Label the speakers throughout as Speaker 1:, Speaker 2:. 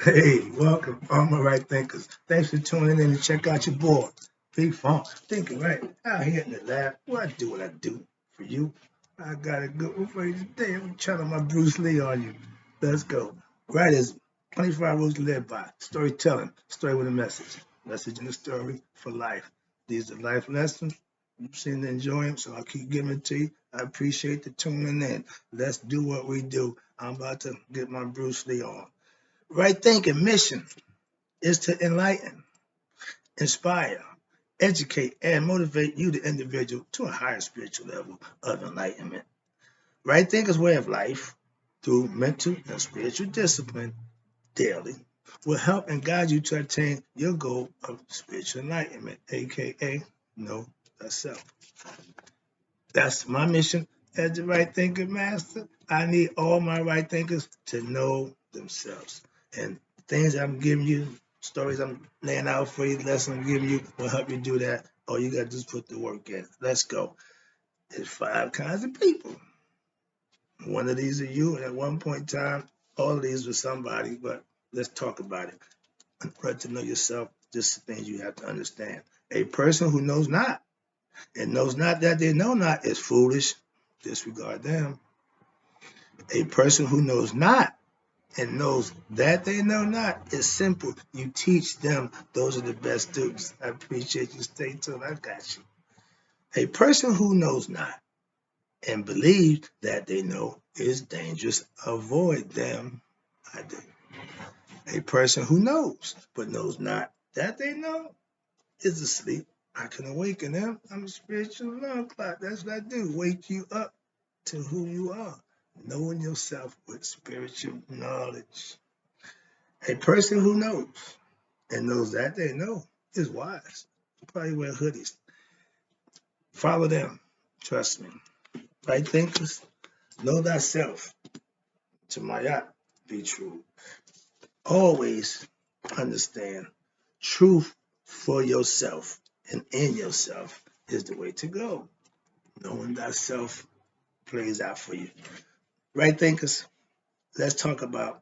Speaker 1: Hey, welcome, all my right thinkers. Thanks for tuning in to check out your boy, Big Funk. Thinking right out here in the lab. Well, I do what I do for you. I got a good one for you today. I'm trying my Bruce Lee on you. Let's go. Right is 25 rules to live by. Storytelling, story with a message. Message in the story for life. These are life lessons. You seem to enjoy them, so I'll keep giving it to you. I appreciate the tuning in. Let's do what we do. I'm about to get my Bruce Lee on. Right thinking mission is to enlighten, inspire, educate, and motivate you, the individual, to a higher spiritual level of enlightenment. Right thinker's way of life, through mental and spiritual discipline daily, will help and guide you to attain your goal of spiritual enlightenment, aka know thyself. That's my mission as the right thinker master. I need all my right thinkers to know themselves. And things I'm giving you, stories I'm laying out for you, lessons I'm giving you will help you do that. All you got to do is put the work in. Let's go. There's 5 kinds of people. One of these are you, and at one point in time, all of these were somebody, but let's talk about it. In order to know yourself, just the things you have to understand. A person who knows not and knows not that they know not is foolish. Disregard them. A person who knows not and knows that they know not is simple. You teach them. Those are the best students. I appreciate you. Stay tuned. I got you. A person who knows not and believes that they know is dangerous. Avoid them. I do. A person who knows but knows not that they know is asleep. I can awaken them. I'm a spiritual alarm clock. That's what I do. Wake you up to who you are, knowing yourself with spiritual knowledge. A person who knows and knows that they know is wise. You probably wear hoodies. Follow them. Trust me. Right thinkers, know thyself. To my yacht, be true. Always understand truth for yourself and in yourself is the way to go. Knowing thyself plays out for you. Right thinkers, let's talk about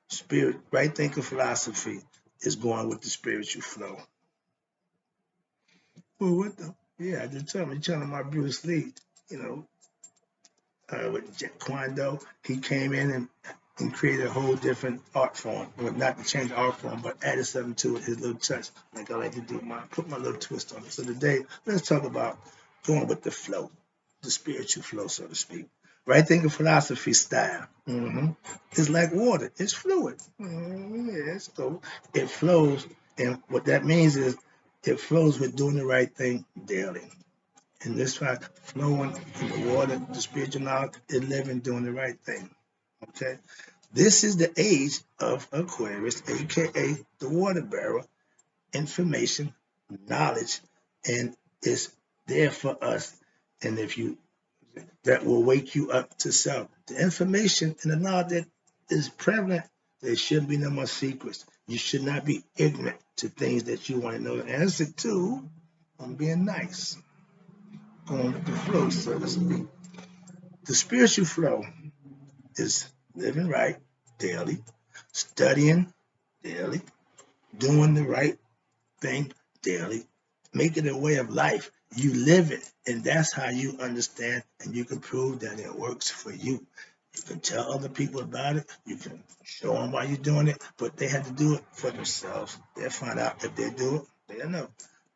Speaker 1: spirit. Right thinking philosophy is going with the spiritual flow. Well, what the? Yeah, I just tell me, telling my Bruce Lee, you know, with Jet Kwando, he came in and created a whole different art form. Well, not to change the art form, but added something to it, his little touch. Like I like to do, put my little twist on it. So today, let's talk about going with the flow, the spiritual flow, so to speak. Right thinking philosophy style. It's like water. It's fluid. Yeah, so it flows, and what that means is it flows with doing the right thing daily. And this fact, flowing in the water, the spiritual knowledge, is living, doing the right thing. Okay? This is the age of Aquarius, aka the water bearer, information, knowledge, and it's there for us. And if you that will wake you up to self. The information and the knowledge that is prevalent, there shouldn't be no more secrets. You should not be ignorant to things that you want to know the answer to. I'm being nice, going with the flow, so to speak. The spiritual flow is living right daily, studying daily, doing the right thing daily, make it a way of life. You live it, and that's how you understand and you can prove that it works for you. You can tell other people about it, you can show them why you're doing it, but they have to do it for themselves. They'll find out if they do it, they'll know.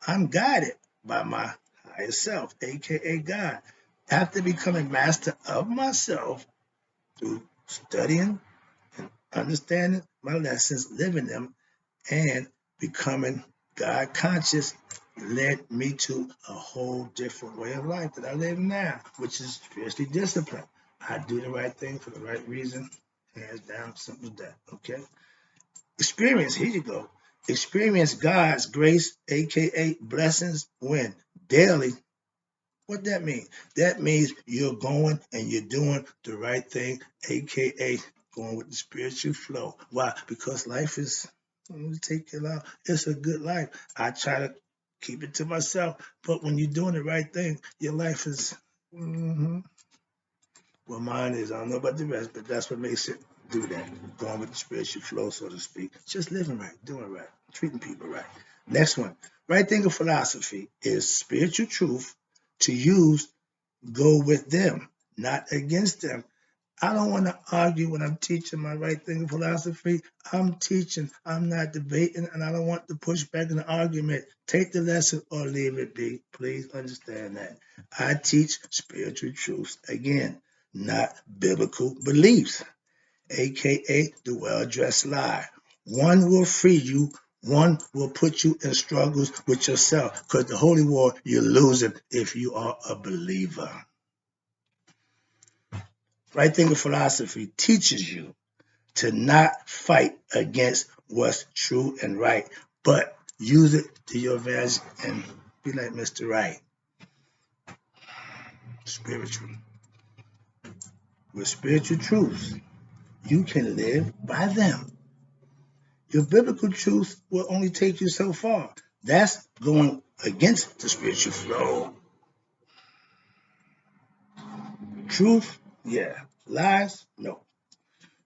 Speaker 1: I'm guided by my higher self, aka God. After becoming master of myself through studying and understanding my lessons, living them, and becoming God conscious led me to a whole different way of life that I live now, which is spiritually disciplined. I do the right thing for the right reason, hands down, simple as that. Okay. Experience, here you go. Experience God's grace, aka blessings, when daily. What that mean? That means you're going and you're doing the right thing, aka going with the spiritual flow. Why? Because life is, take it out. It's a good life. I try to keep it to myself, but when you're doing the right thing, your life is. Well, mine is. I don't know about the rest, but that's what makes it do that. Going with the spiritual flow, so to speak. Just living right, doing right, treating people right. Next one. Right thinking philosophy is spiritual truth to use, go with them, not against them. I don't want to argue when I'm teaching my right thinking philosophy. I'm teaching, I'm not debating, and I don't want to push back in the argument. Take the lesson or leave it be. Please understand that. I teach spiritual truths, again, not biblical beliefs, aka the well-dressed lie. One will free you, one will put you in struggles with yourself, because the holy war you're losing if you are a believer. Right thinking philosophy teaches you to not fight against what's true and right, but use it to your advantage and be like Mr. Right. Spiritual. With spiritual truths, you can live by them. Your biblical truth will only take you so far. That's going against the spiritual flow. Truth, yeah. Lies, no.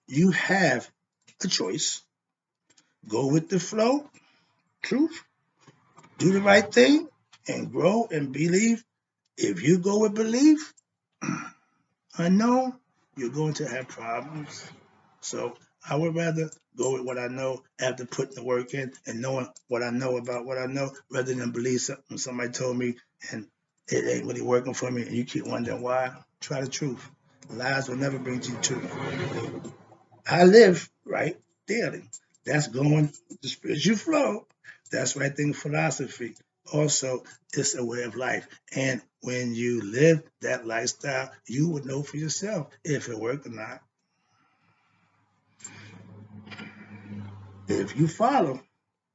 Speaker 1: You have a choice. Go with the flow, truth, do the right thing, and grow and believe. If you go with belief, unknown, you're going to have problems. So I would rather go with what I know after putting the work in and knowing what I know about what I know, rather than believe something somebody told me and it ain't really working for me and you keep wondering why. Try the truth. Lies will never bring you truth. I live right daily. That's going the spiritual flow. That's right thing philosophy. Also, it's a way of life. And when you live that lifestyle, you would know for yourself if it worked or not. If you follow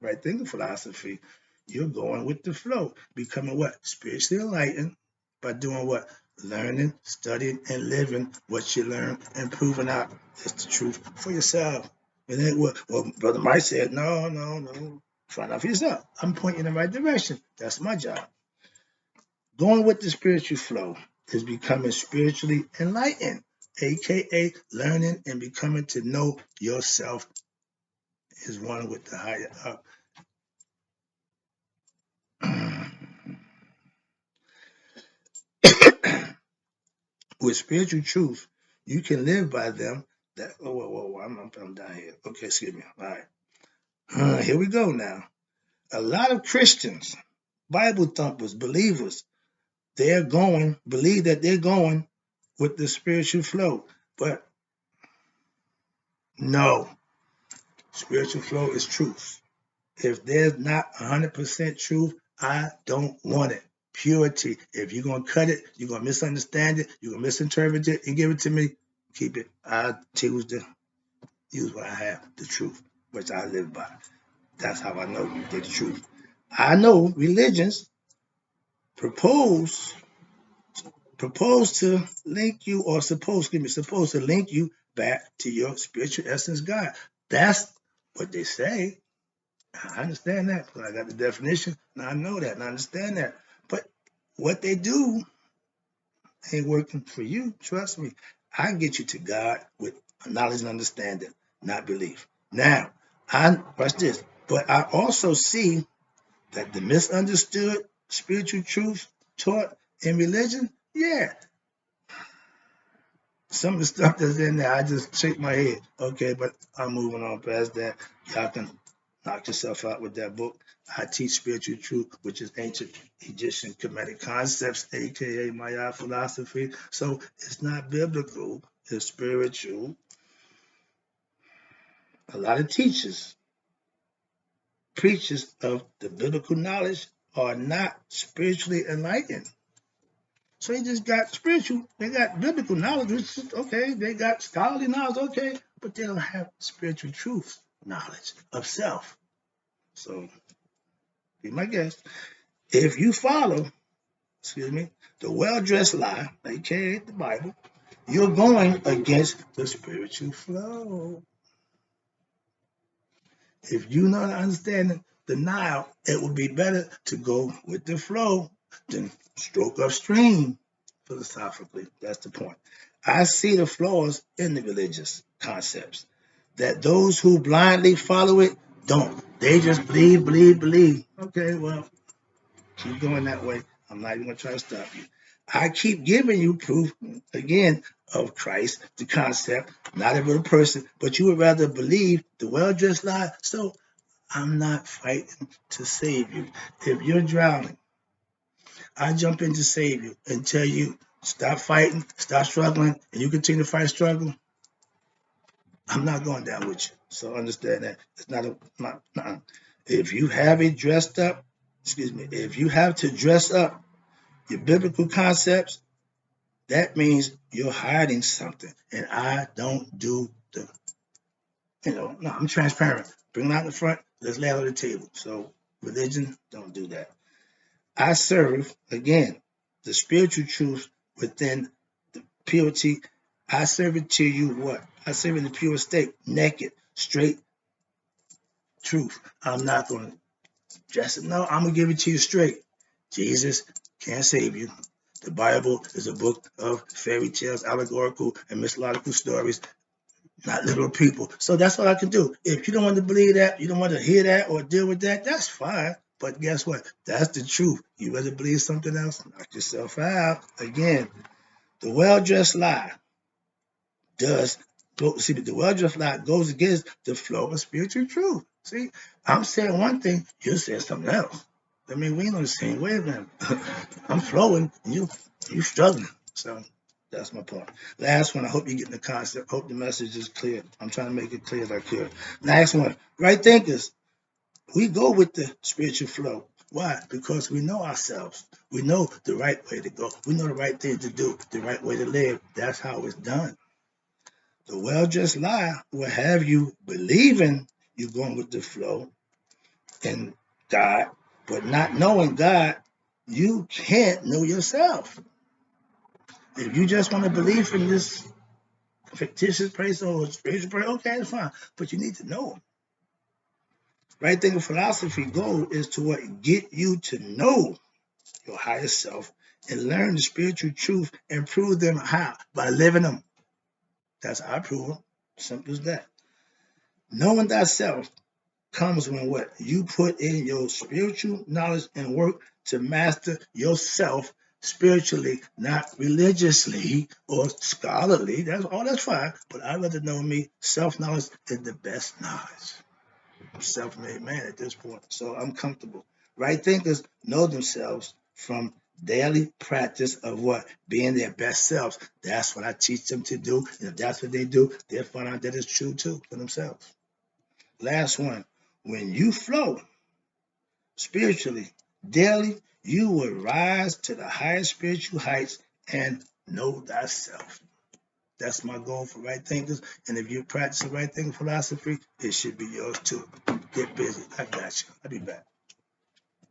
Speaker 1: right thinking philosophy, you're going with the flow, becoming what? Spiritually enlightened by doing what? Learning, studying, and living what you learn and proving out it's the truth for yourself. And then well, Brother Mike said, no. Find out for yourself. I'm pointing in the right direction. That's my job. Going with the spiritual flow is becoming spiritually enlightened, aka learning and becoming to know yourself is one with the higher up. With spiritual truth, you can live by them. That whoa, I'm down here. Okay, excuse me. All right, here we go now. A lot of Christians, Bible thumpers, believers, believe that they're going with the spiritual flow, but no, spiritual flow is truth. If there's not 100% truth, I don't want it. Purity. If you're going to cut it, you're going to misunderstand it, you're going to misinterpret it and give it to me, keep it. I choose to use what I have, the truth, which I live by. That's how I know the truth. I know religions propose to link you, or supposed to link you back to your spiritual essence, God. That's what they say. I understand that because I got the definition and I know that and I understand that. But what they do ain't working for you. Trust me. I get you to God with knowledge and understanding, not belief. Now, I watch this, but I also see that the misunderstood spiritual truth taught in religion, yeah, some of the stuff that's in there, I just shake my head. Okay, but I'm moving on past that. Y'all can knock yourself out with that book. I teach spiritual truth, which is ancient Egyptian Kemetic concepts, aka Maya philosophy. So it's not biblical, it's spiritual. A lot of teachers, preachers of the biblical knowledge are not spiritually enlightened. So they just got spiritual, they got biblical knowledge, which is okay, they got scholarly knowledge, okay, but they don't have spiritual truth knowledge of self. So be my guest. If you follow, the well-dressed lie, aka the Bible, you're going against the spiritual flow. If you not understanding denial, it would be better to go with the flow than stroke upstream philosophically. That's the point. I see the flaws in the religious concepts that those who blindly follow it don't. They just believe, believe, believe. Okay, well, keep going that way. I'm not even going to try to stop you. I keep giving you proof, again, of Christ, the concept, not a real person, but you would rather believe the well-dressed lie. So I'm not fighting to save you. If you're drowning, I jump in to save you and tell you, stop fighting, stop struggling, and you continue to fight struggle. I'm not going down with you. So understand that. It's not a, not. If you have it dressed up, excuse me, if you have to dress up your biblical concepts, that means you're hiding something. And I don't do the, no, I'm transparent. Bring it out in the front. Let's lay it on the table. So religion, don't do that. I serve, again, the spiritual truth within the purity. I serve it to you what? I serve it in the pure state, naked, straight truth. I'm not going to dress it. No, I'm going to give it to you straight. Jesus can't save you. The Bible is a book of fairy tales, allegorical, and mythological stories, not literal people. So that's all I can do. If you don't want to believe that, you don't want to hear that or deal with that, that's fine. But guess what? That's the truth. You rather believe something else? Knock yourself out. Again, the well-dressed lie does go, see, the well-dressed lie goes against the flow of spiritual truth. See, I'm saying one thing, you're saying something else. I mean, we ain't on the same wavelength. I'm flowing, and you struggling. So that's my point. Last one, I hope you're getting the concept. Hope the message is clear. I'm trying to make it clear as I could. Last one, right thinkers. We go with the spiritual flow. Why? Because we know ourselves. We know the right way to go. We know the right thing to do, the right way to live. That's how it's done. The well-dressed lie will have you believing you're going with the flow in God, but not knowing God, you can't know yourself. If you just want to believe in this fictitious person or spiritual person, okay, that's fine. But you need to know him. Right thinking philosophy goal is to what? Get you to know your higher self and learn the spiritual truth and prove them how? By living them. That's how I prove them. Simple as that. Knowing thyself comes when what? You put in your spiritual knowledge and work to master yourself spiritually, not religiously or scholarly. That's fine. But I'd rather know me. Self-knowledge is the best knowledge. I'm a self-made man at this point. So I'm comfortable. Right thinkers know themselves from daily practice of what? Being their best selves. That's what I teach them to do. And if that's what they do, they'll find out that it's true too for themselves. Last one. When you flow spiritually daily, you will rise to the highest spiritual heights and know thyself. That's my goal for right thinkers. And if you practice the right thinking philosophy, it should be yours too. Get busy. I got you. I'll be back.